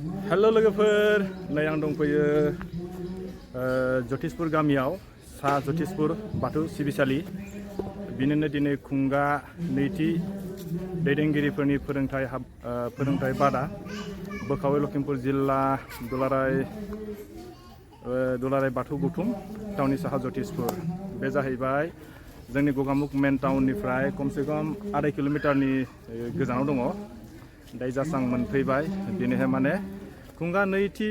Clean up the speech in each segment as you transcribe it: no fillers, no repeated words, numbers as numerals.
Hello लोगोफोर नै आं दंफैयो जतिसपुर गामियाव सा जतिसपुर बाथौ सिबिसालि बिनिनो दिनै खुंगा नैथि दैदेनगिरिफोरनि फोरोंथाय बादा बोखावै लखिमपुर जिल्ला दुलाराय बाथौ गौथुम टाउननि साहा जतिसपुर बे जाहैबाय जोंनि गगामुख मेन टाउननिफ्राय खमसे खम 2.5 किल'मिटारनि गोजानाव दङ। दाय जासां मोनफैबाय दिनैहाय माने खुंगा नैथि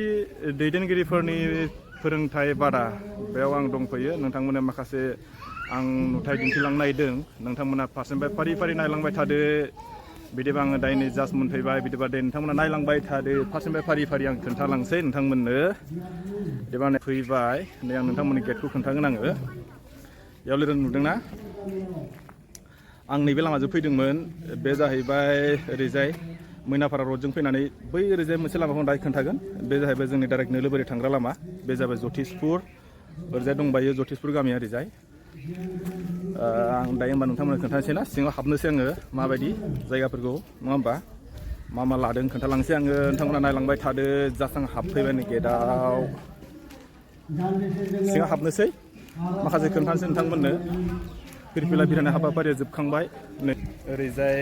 दैदेनगिरिफोरनि फोरोंथाय बादा बेयाव आं दंफैयो। नोंथांमोननो माखासे आं नुथाय दिन्थिलांनो नागिरदों। नोंथांमोना फारसेनिफ्राय फारि फारि नायलांबाय थादो। बिदिबा आङो दायनै जास्ट मोनफैबाय बिदिबा दे नोंथांमोना नायलांबाय थादो। फारसेनिफ्राय फारि फारि आं खोन्थालांसै नोंथांमोननो। बिदिबा फैबाय नै आं नोंथांमोननि गेटखौ खोन्थागोन आङो। बेयाव लिरनाय नुदोंना? आं नैबे लामाजों फैदोंमोन। बे जाहैबाय ओरैजाय मैनापारा रडजों फैनानै बै ओरैजाय मोनसे लामाखौ दायो खोन्थागोन। बे जाहैबाय जोंनि डाइरेक्ट नोलोबारि थांग्रा लामा। बे जाबाय जतिसपुर। ओरैजाय दंबायो जतिसपुर गामिया ओरैजाय। आं दायो होमबा नोंथांमोननो खोन्थानोसै ना सिङाव हाबनोसै आङो माबायदि जायगाफोरखौ नङा होमबा मा लादों खोन्थालांसै आङो। नोंथांमोना नायलांबाय थादो। जास्ट आं हाबफैबाय नै गेटआव। सिङाव हाबनोसै माखासे खोन्थानोसै नोंथांमोननो। फिरफिला बिरहोनाय हाबाफारिया जोबखांबाय। नै ओरैजाय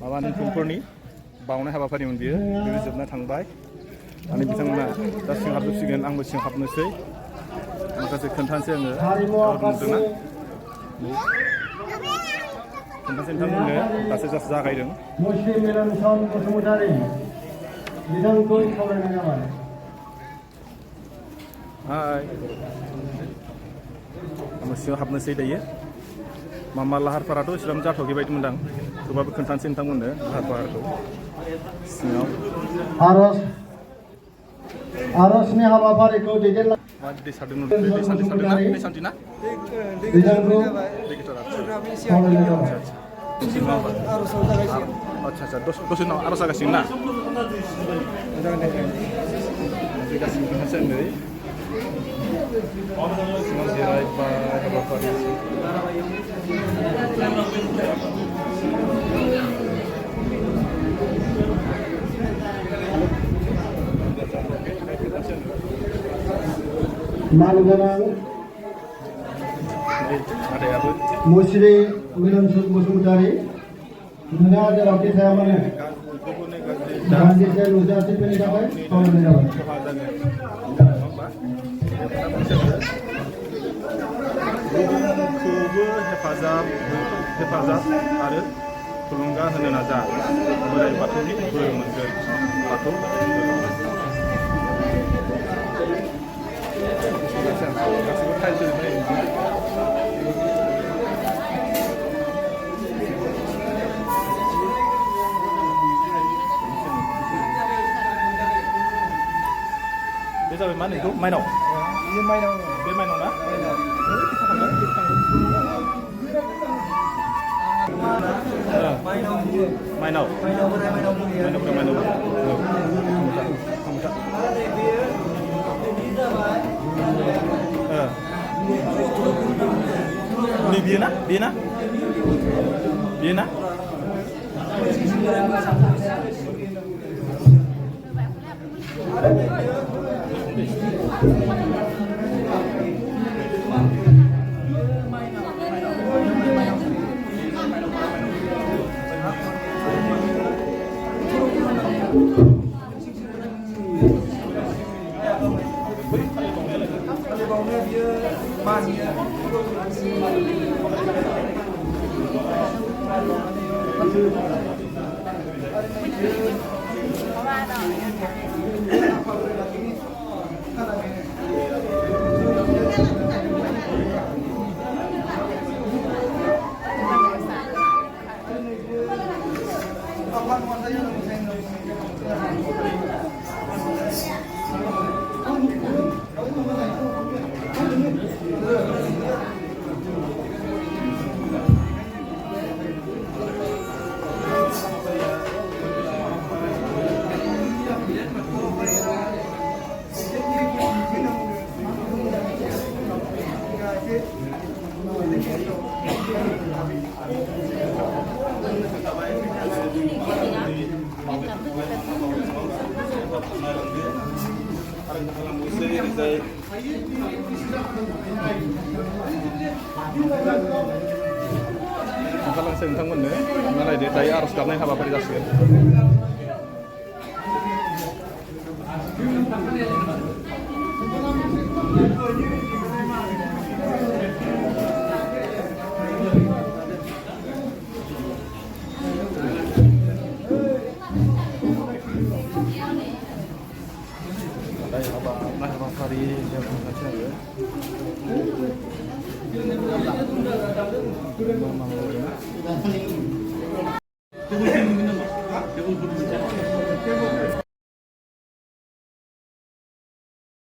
माबा खुंफोरनि बावनाय हाबाफारिमोन बियो जोबना थांबाय। माने बिथांमोना दा सिं हाबजोबसिगोन। आंबो सिं हाबनोसै माखासे खोन्थानोसै आङो। नुदोंना खोन्थानोसै नोंथांमोननो दासो जास्ट जागायदों। हाय आंबो सिङाव हाबनोसै दायो। मा लाहार फाहाराथ' इसिबां जाथ'आखै बायदि मोनदां। थेवबाबो खोन्थानोसै नोंथांमोननो लाहार फाहारखौ सिङाव। आर'जनि हाबाफारिखौ दैदेनलां दै सारदों दै सान्थि ना आदसा दसे उनाव आर'ज जागासिनो ना फैगासिनो खोन्थासै आं नै सिङाव जिरायबाय हाबाफारि मानगोनां मुस्रि मिलनसुद बसुमतारी नोंथाङा जेरावखि थाया मानो दान्दिसे नुजाथिफैनो थाखाय खावलायनाय जाबाय। गुबुनखौबो हेफाजाब आरो थुलुंगा होनो नाजा। बोराइ बाथौनि बोर मोनगोन। बाथौ गासैबो टाइलजों बे जाबाय मा होनो बेखौ माइनाव। बे माइनाव ना माइनाव बेयो ना आरो खालामनोसै ओरैजाय ओंखारलांसै नोंथांमोननो नालायदो दायो आर'ज गाबनाय हाबाफारि जासिगोन हाबाफारि जागासिनो आरो